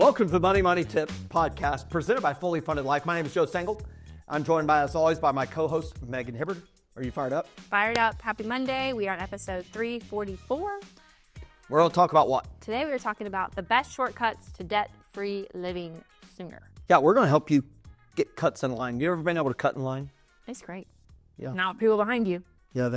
Welcome to the Money Tip podcast presented by Fully Funded Life. My name is Joe Stengel. I'm joined by, as always, by my co-host, Megan Hibbard. Are you fired up? Fired up. Happy Monday. We are on episode 344. We're going to talk about what? Today we are talking about the best shortcuts to debt-free living sooner. Yeah, we're going to help you get cuts in line. You ever been able to cut in line? It's great. Yeah. Now people behind you. Yeah,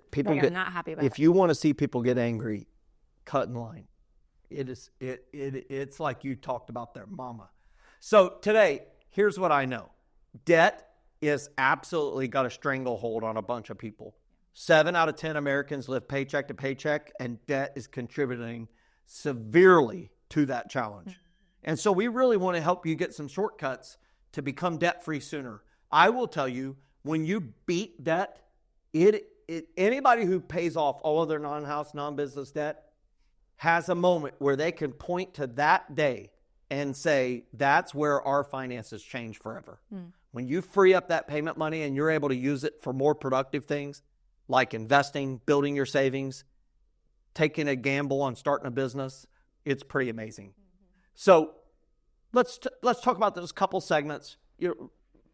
people They're not happy about it. If you want to see people get angry, cut in line. It's like you talked about their mama. So today, here's what I know. Debt is absolutely got a stranglehold on a bunch of people. 7 out of 10 Americans live paycheck to paycheck, and debt is contributing severely to that challenge. And so we really want to help you get some shortcuts to become debt-free sooner. I will tell you, when you beat debt, anybody who pays off all of their non-house, non-business debt has a moment where they can point to that day and say, that's where our finances change forever. When you free up that payment money and you're able to use it for more productive things like investing, building your savings, taking a gamble on starting a business, it's pretty amazing. So let's talk about those couple segments.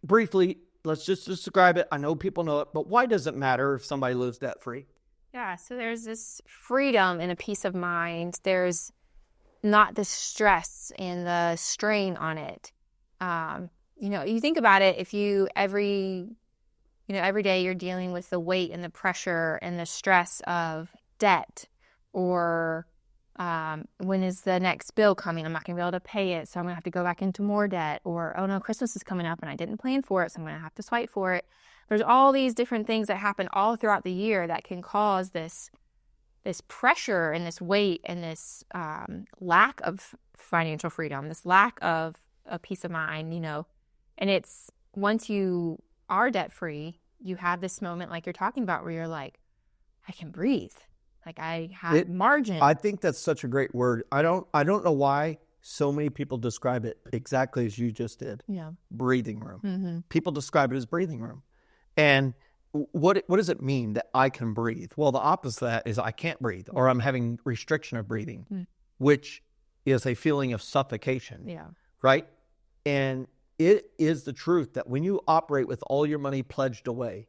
Briefly, let's just describe it. I know people know it, but why does it matter if somebody lives debt-free? Yeah, so there's this freedom and a peace of mind. There's not the stress and the strain on it. You think about it, if you every day you're dealing with the weight and the pressure and the stress of debt, or when is the next bill coming? I'm not going to be able to pay it, so I'm going to have to go back into more debt. Or, oh no, Christmas is coming up and I didn't plan for it, so I'm going to have to swipe for it. There's all these different things that happen all throughout the year that can cause this pressure and this weight and this lack of financial freedom, this lack of a peace of mind, And it's, once you are debt-free, you have this moment like you're talking about where you're like, I can breathe. Like I have margin. I think that's such a great word. I don't know why so many people describe it exactly as you just did. Yeah. Breathing room. Mm-hmm. People describe it as breathing room. And what does it mean that I can breathe? Well, the opposite of that is I can't breathe, or I'm having restriction of breathing, which is a feeling of suffocation. Yeah. Right? And it is the truth that when you operate with all your money pledged away,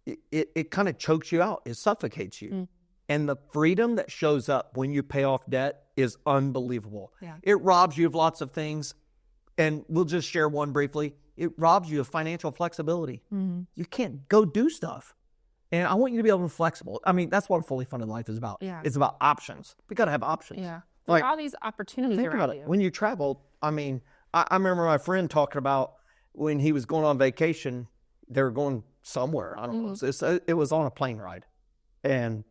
it kind of chokes you out. It suffocates you. And the freedom that shows up when you pay off debt is unbelievable. Yeah. It robs you of lots of things. And we'll just share one briefly. It robs you of financial flexibility. You can't go do stuff. And I want you to be able to be flexible. I mean, that's what a fully funded life is about. Yeah. It's about options. We got to have options. Yeah. Like, all these opportunities think around about you. it. When you travel, I mean, I remember my friend talking about when he was going on vacation, they were going somewhere. I don't know. It was on a plane ride. And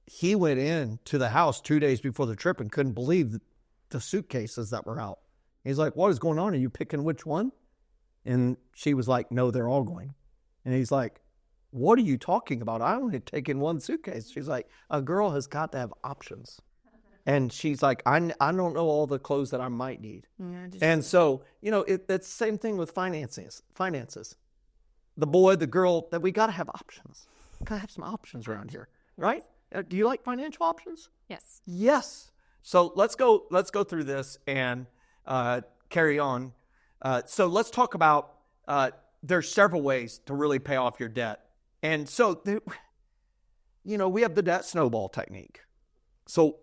he went in to the house 2 days before the trip and couldn't believe the suitcases that were out. He's like, what is going on? Are you picking which one? And she was like, no, they're all going. And he's like, what are you talking about? I only taken one suitcase. She's like, a girl has got to have options. And she's like, I don't know all the clothes that I might need. Yeah, and so, it's the same thing with finances. The boy, the girl, that we got to have options. Got to have some options around here, right? Do you like financial options? Yes. Yes. So let's go through this and carry on. So let's talk about, there's several ways to really pay off your debt. And so, we have the debt snowball technique. So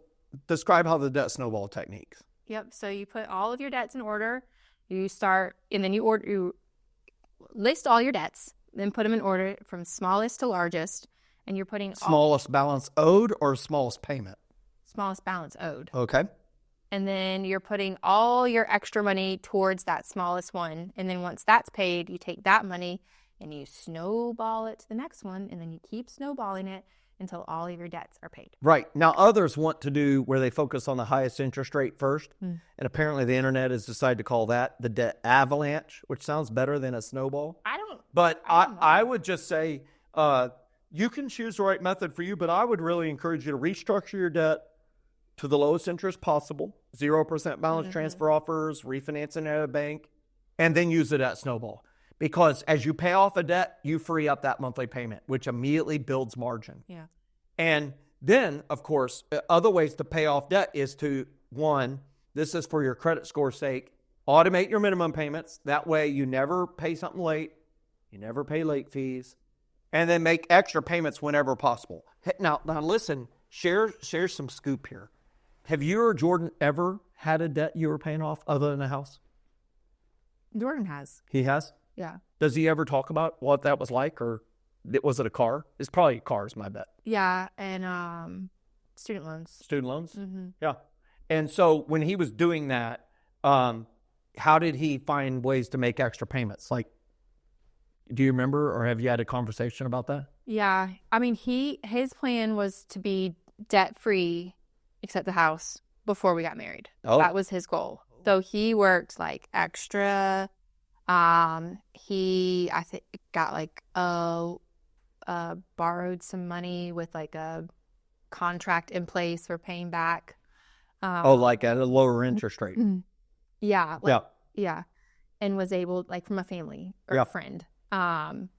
describe how the debt snowball technique. Yep. So you put all of your debts in order. You start, and then you list all your debts, then put them in order from smallest to largest. And you're putting smallest balance owed or smallest payment? Smallest balance owed. Okay. And then you're putting all your extra money towards that smallest one. And then once that's paid, you take that money and you snowball it to the next one. And then you keep snowballing it until all of your debts are paid. Right. Now, others want to do where they focus on the highest interest rate first. And apparently the internet has decided to call that the debt avalanche, which sounds better than a snowball. But I would just say you can choose the right method for you, but I would really encourage you to restructure your debt to the lowest interest possible, 0% balance transfer offers, refinancing at a bank, and then use the debt snowball. Because as you pay off a debt, you free up that monthly payment, which immediately builds margin. Yeah. And then, of course, other ways to pay off debt is to, one, This is for your credit score's sake. Automate your minimum payments. That way you never pay something late. You never pay late fees. And then make extra payments whenever possible. Now listen, share some scoop here. Have you or Jordan ever had a debt you were paying off other than a house? Jordan has. He has? Yeah. Does he ever talk about what that was like, or was it a car? It's probably cars, my bet. Yeah, and student loans. Student loans? Mm-hmm. Yeah. And so when he was doing that, how did he find ways to make extra payments? Like, do you remember, or have you had a conversation about that? Yeah. I mean, his plan was to be debt-free, except the house, before we got married. Oh. That was his goal. So he worked like extra. He, I think, got like borrowed some money with like a contract in place for paying back. Like at a lower interest rate. Yeah. Yeah. Yeah. And was able, like, from a family or a friend, and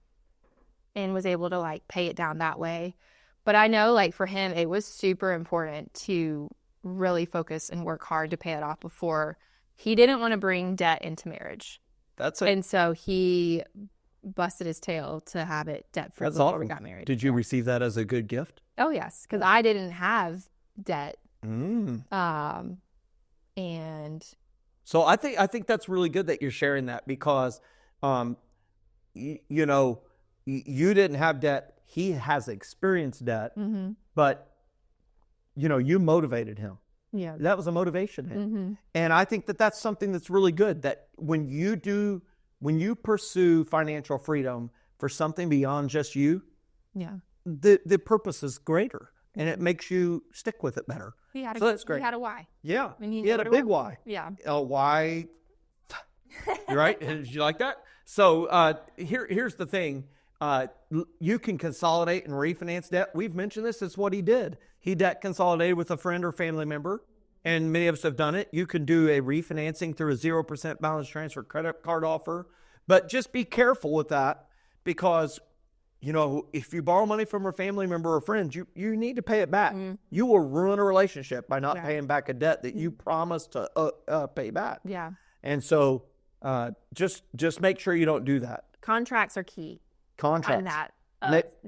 was able to like pay it down that way. But I know, like, for him, it was super important to really focus and work hard to pay it off before. He didn't want to bring debt into marriage. And so he busted his tail to have it debt-free before we got married. Did you receive that as a good gift? Oh, yes, because I didn't have debt. Mm. And so I think that's really good that you're sharing that, because, you didn't have debt. He has experienced debt, but, you motivated him. Yeah, that was a motivation. And I think that that's something that's really good, that when you pursue financial freedom for something beyond just you, the purpose is greater, and it makes you stick with it better. So that's great. He had a why. Yeah, I mean, he had a big why. Yeah. A why. Right? Did you like that? So here's the thing. You can consolidate and refinance debt. We've mentioned this. It's what he did. He debt consolidated with a friend or family member, and many of us have done it. You can do a refinancing through a 0% balance transfer credit card offer, but just be careful with that, because, if you borrow money from a family member or friend, you need to pay it back. You will ruin a relationship by not paying back a debt that you promised to pay back. Yeah. And so just make sure you don't do that. Contracts are key. Contracts. On that.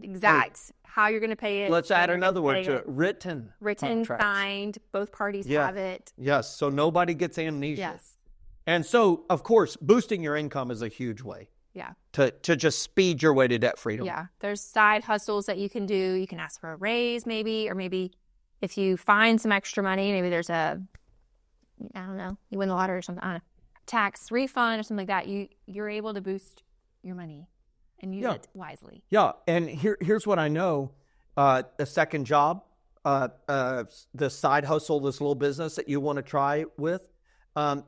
Exact. How you're going to pay it. Let's add another word to it. Written contracts. Signed. Both parties have it. Yes. So nobody gets amnesia. Yes. And so, of course, boosting your income is a huge way. Yeah. To just speed your way to debt freedom. Yeah. There's side hustles that you can do. You can ask for a raise maybe, or maybe if you find some extra money, maybe there's I don't know, you win the lottery or something, I don't know, tax refund or something like that. You're able to boost your money and use it wisely. Yeah. And here's what I know. The second job, the side hustle, this little business that you want to try with,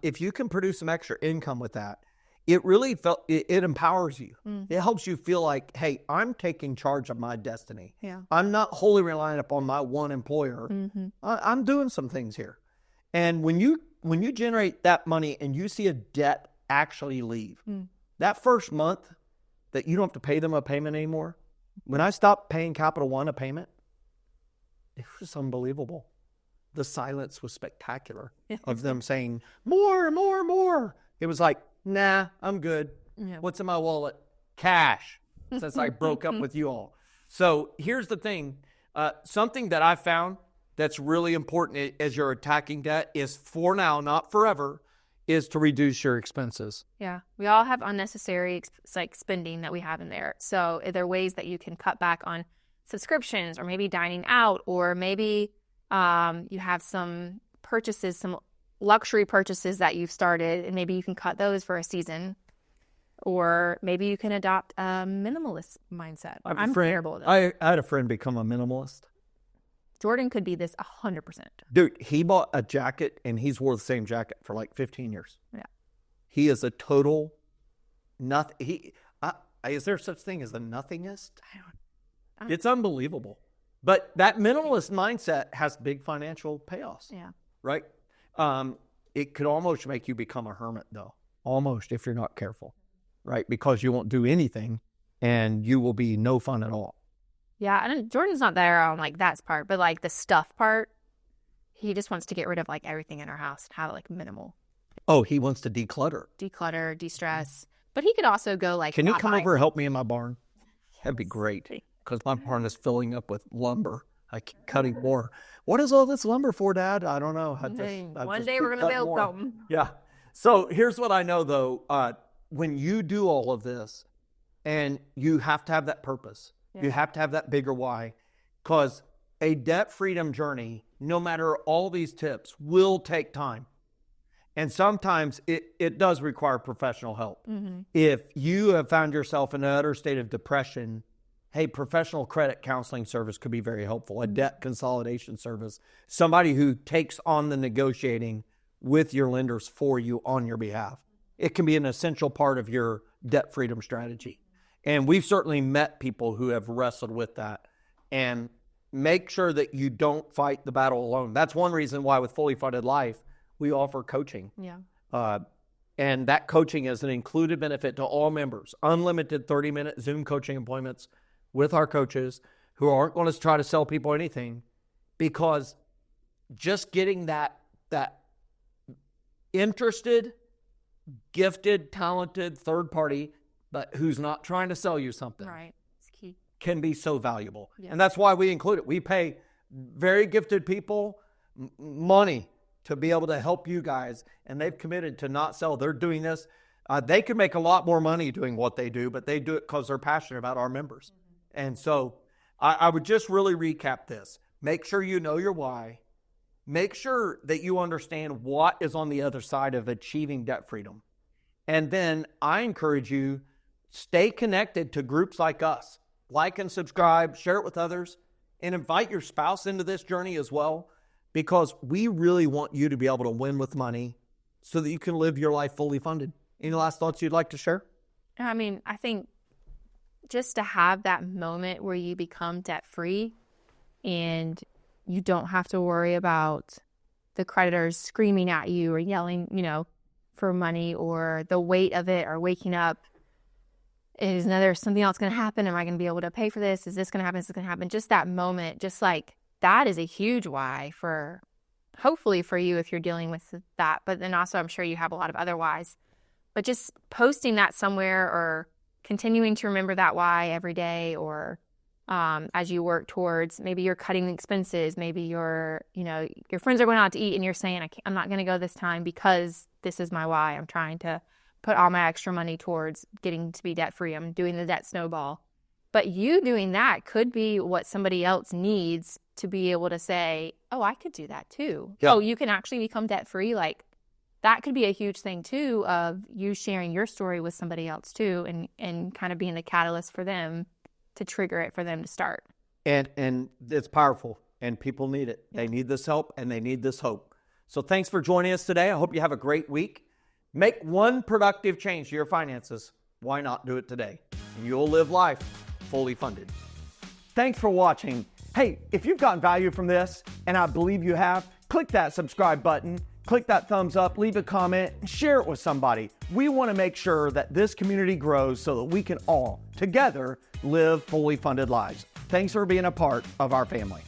if you can produce some extra income with that, it really it empowers you. It helps you feel like, hey, I'm taking charge of my destiny. Yeah. I'm not wholly reliant upon my one employer. I'm doing some things here. And when you generate that money and you see a debt actually leave, that first month that you don't have to pay them a payment anymore, when I stopped paying Capital One a payment, it was unbelievable. The silence was spectacular of them saying, more, more, more. It was like, nah, I'm good. Yeah. What's in my wallet? Cash, since I broke up with you all. So here's the thing. Something that I found that's really important as you're attacking debt is, for now, not forever, is to reduce your expenses. Yeah. We all have unnecessary spending that we have in there. So are there ways that you can cut back on subscriptions, or maybe dining out, or maybe you have some purchases, some luxury purchases that you've started, and maybe you can cut those for a season, or maybe you can adopt a minimalist mindset. I'm terrible at that. I had a friend become a minimalist. Jordan could be this 100%. Dude, he bought a jacket, and he's wore the same jacket for like 15 years. Yeah. He is a total nothing. Is there such thing as a nothingist? It's unbelievable. But that minimalist mindset has big financial payoffs. Yeah. Right? It could almost make you become a hermit, though. Almost, if you're not careful. Right? Because you won't do anything, and you will be no fun at all. Yeah, and Jordan's not there on like that part, but like the stuff part, He just wants to get rid of like everything in our house and have it like minimal. Oh, he wants to declutter. Declutter, de-stress. But he could also go like, Can you not come buy. over and help me in my barn? That'd be great, because my barn is filling up with lumber. I keep cutting more. What is all this lumber for, Dad? I don't know. One day just we're keep going to cutting build more. something. Yeah. So here's what I know, though. When you do all of this, and you have to have that purpose, you have to have that bigger why, because a debt freedom journey, no matter all these tips, will take time. And sometimes it does require professional help. Mm-hmm. If you have found yourself in an utter state of depression, hey, professional credit counseling service could be very helpful. A debt consolidation service, somebody who takes on the negotiating with your lenders for you on your behalf. It can be an essential part of your debt freedom strategy. And we've certainly met people who have wrestled with that. And make sure that you don't fight the battle alone. That's one reason why with Fully Funded Life, we offer coaching. Yeah. And that coaching is an included benefit to all members. Unlimited 30-minute Zoom coaching appointments with our coaches who aren't going to try to sell people anything, because just getting that interested, gifted, talented third party, but who's not trying to sell you something, Right. It's key. can be so valuable. Yeah. And that's why we include it. We pay very gifted people money to be able to help you guys, and they've committed to not sell. They're doing this. They could make a lot more money doing what they do, but they do it because they're passionate about our members. Mm-hmm. And so I would just really recap this. Make sure you know your why. Make sure that you understand what is on the other side of achieving debt freedom. And then I encourage you, stay connected to groups like us. Like and subscribe, share it with others, and invite your spouse into this journey as well, because we really want you to be able to win with money so that you can live your life fully funded. Any last thoughts you'd like to share? I mean, I think just to have that moment where you become debt free and you don't have to worry about the creditors screaming at you or yelling, for money, or the weight of it, or waking up. Is there something else going to happen? Am I going to be able to pay for this? Is this going to happen? Is this going to happen? Just that moment, just like that is a huge why hopefully for you if you're dealing with that. But then also I'm sure you have a lot of other whys. But just posting that somewhere, or continuing to remember that why every day, or as you work towards, maybe you're cutting expenses, maybe your friends are going out to eat and you're saying, I'm not going to go this time because this is my why. I'm trying to put all my extra money towards getting to be debt free. I'm doing the debt snowball. But you doing that could be what somebody else needs to be able to say, oh, I could do that too. Yeah. Oh, you can actually become debt free. Like that could be a huge thing too, of you sharing your story with somebody else too, and kind of being the catalyst for them to trigger it for them to start. And it's powerful, and people need it. They need this help, and they need this hope. So thanks for joining us today. I hope you have a great week. Make one productive change to your finances. Why not do it today? And you'll live life fully funded. Thanks for watching. Hey, if you've gotten value from this, and I believe you have, click that subscribe button, click that thumbs up, leave a comment, and share it with somebody. We want to make sure that this community grows so that we can all together live fully funded lives. Thanks for being a part of our family.